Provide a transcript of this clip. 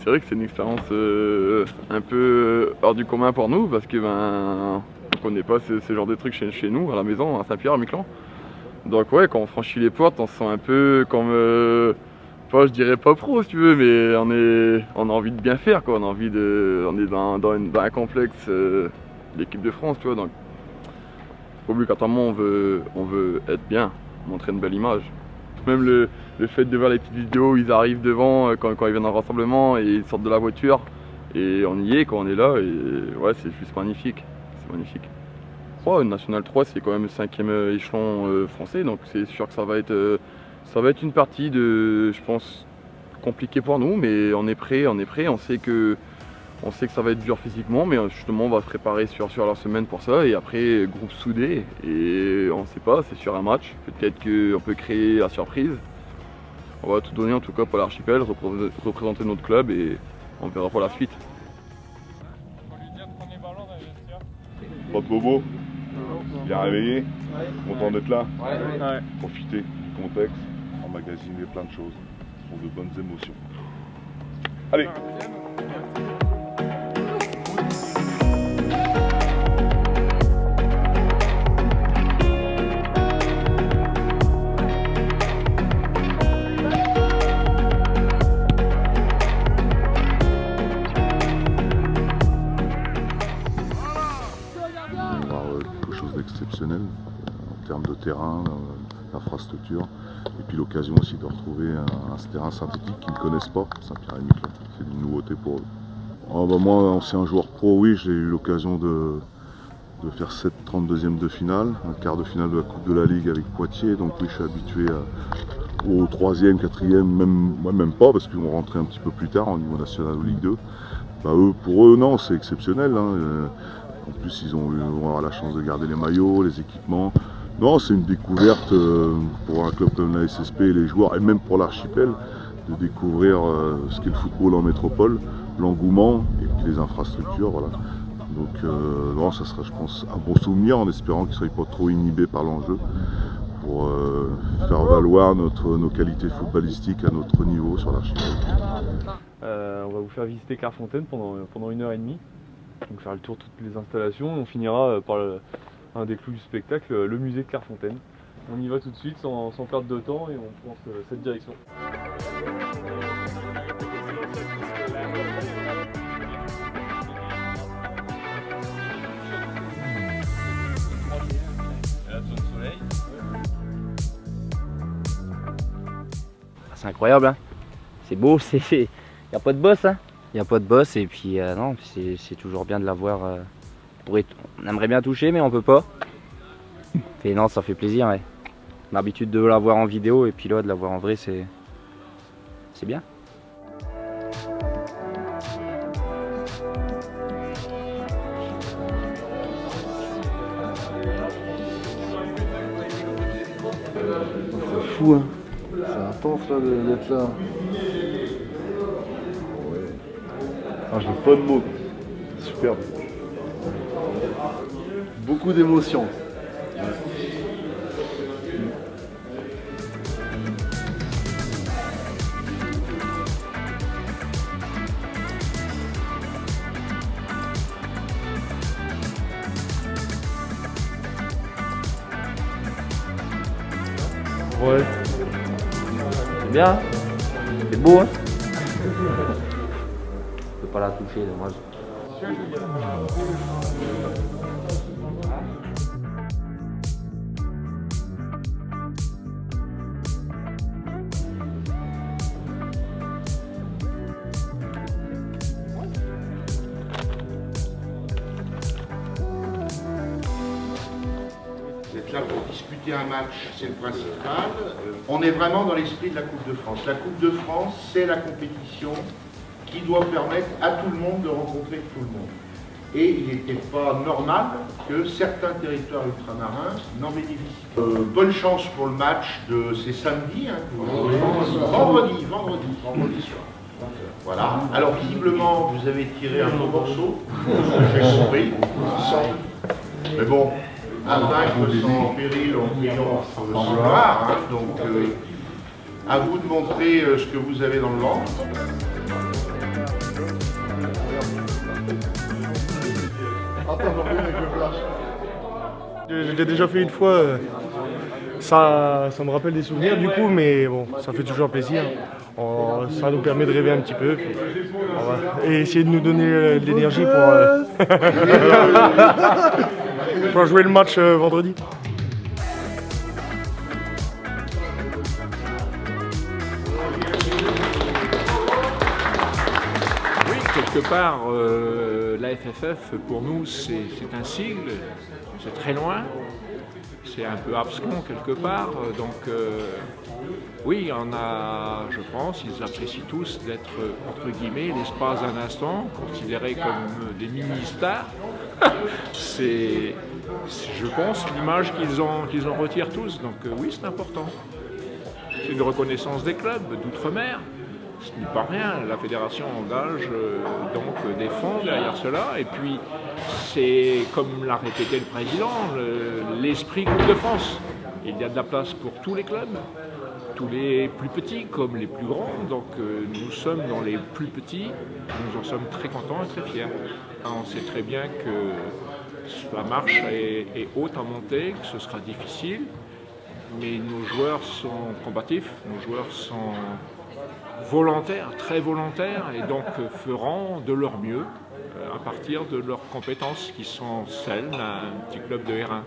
c'est vrai que c'est une expérience un peu hors du commun pour nous parce que on connaît pas ce genre de trucs chez nous à la maison, à Saint-Pierre, à Miquelon. Donc ouais, quand on franchit les portes, on se sent un peu comme, je dirais pas pro si tu veux, mais on a envie de bien faire quoi. On est dans un complexe d'équipe de France, tu vois. Donc obligatoirement on veut être bien, montrer une belle image. Même le fait de voir les petites vidéos, ils arrivent devant quand ils viennent en rassemblement et ils sortent de la voiture et on y est quand on est là et ouais, c'est juste magnifique, c'est magnifique. Ouais, National 3 c'est quand même le 5e échelon français, donc c'est sûr que ça va être une partie je pense, compliquée pour nous, mais on est prêt, on sait que ça va être dur physiquement, mais justement on va se préparer sur la semaine pour ça et après groupe soudé et on sait pas, c'est sur un match, peut-être qu'on peut créer la surprise. On va tout donner en tout cas pour l'archipel, représenter notre club et on verra pour la suite. Pas de bobo, bien réveillé, content d'être là, profiter du contexte, emmagasiner plein de choses pour de bonnes émotions. Allez! Quelque chose d'exceptionnel en termes de terrain, d'infrastructure, et puis l'occasion aussi de retrouver un terrain synthétique qu'ils ne connaissent pas, Saint-Pierre-et-Miquelon. C'est une nouveauté pour eux. Moi, ancien joueur pro, oui, j'ai eu l'occasion de faire cette 32e de finale, un quart de finale de la Coupe de la Ligue avec Poitiers, donc oui, je suis habitué au 3e, 4e, même pas, parce qu'ils vont rentrer un petit peu plus tard au niveau national ou Ligue 2. Pour eux, non, c'est exceptionnel. En plus, ils vont avoir la chance de garder les maillots, les équipements. Non, c'est une découverte pour un club comme la SSP et les joueurs, et même pour l'archipel, de découvrir ce qu'est le football en métropole, l'engouement et puis les infrastructures. Voilà. Donc, non, ça sera, je pense, un bon souvenir en espérant qu'ils ne soient pas trop inhibés par l'enjeu pour faire valoir nos qualités footballistiques à notre niveau sur l'archipel. On va vous faire visiter Clairefontaine pendant 1h30. Donc faire le tour de toutes les installations et on finira par un des clous du spectacle, le musée de Clairefontaine. On y va tout de suite sans perdre de temps et on pense cette direction. C'est incroyable, hein. C'est beau, il n'y a pas de boss. Hein. Il n'y a pas de boss et puis non, c'est toujours bien de l'avoir. On aimerait bien toucher mais on peut pas. Et non, ça fait plaisir. Ouais. On a l'habitude de la voir en vidéo et puis là de la voir en vrai c'est bien. C'est fou, hein. C'est intense là d'être là. Ouais. Je n'ai pas de mots. Superbe. Beaucoup d'émotions. Ouais. C'est bien, hein. C'est beau, hein. Je peux pas la toucher, dommage. D'être là pour disputer un match, c'est le principal. On est vraiment dans l'esprit de la Coupe de France. La Coupe de France, c'est la compétition qui doit permettre à tout le monde de rencontrer tout le monde. Et il n'était pas normal que certains territoires ultramarins n'en bénéficient. Bonne chance pour le match c'est samedi, hein, vendredi soir. Voilà. Alors visiblement, vous avez tiré un beau morceau, j'ai compris. Mais bon, un vaincre sans péril en criant sans gloire, hein, donc à vous de montrer ce que vous avez dans le ventre. Je l'ai déjà fait une fois, ça me rappelle des souvenirs du coup, mais bon, ça fait toujours plaisir. Ça nous permet de rêver un petit peu et essayer de nous donner de l'énergie pour jouer le match vendredi. Oui, quelque part, la FFF, pour nous, c'est un sigle, c'est très loin, c'est un peu abscon quelque part, donc oui, on a, je pense, ils apprécient tous d'être, entre guillemets, l'espace d'un instant, considérés comme des mini-stars. C'est, je pense, l'image qu'ils en retirent tous, donc oui, c'est important. C'est une reconnaissance des clubs d'outre-mer. Ce n'est pas rien, la fédération engage donc des fonds derrière cela, et puis c'est, comme l'a répété le président, l'esprit Coupe de France. Il y a de la place pour tous les clubs, tous les plus petits comme les plus grands, donc nous sommes dans les plus petits, nous en sommes très contents et très fiers. On sait très bien que la marche est haute à monter, que ce sera difficile, mais nos joueurs sont combatifs, nos joueurs sont volontaires, très volontaires, et donc feront de leur mieux à partir de leurs compétences qui sont celles d'un petit club de R1.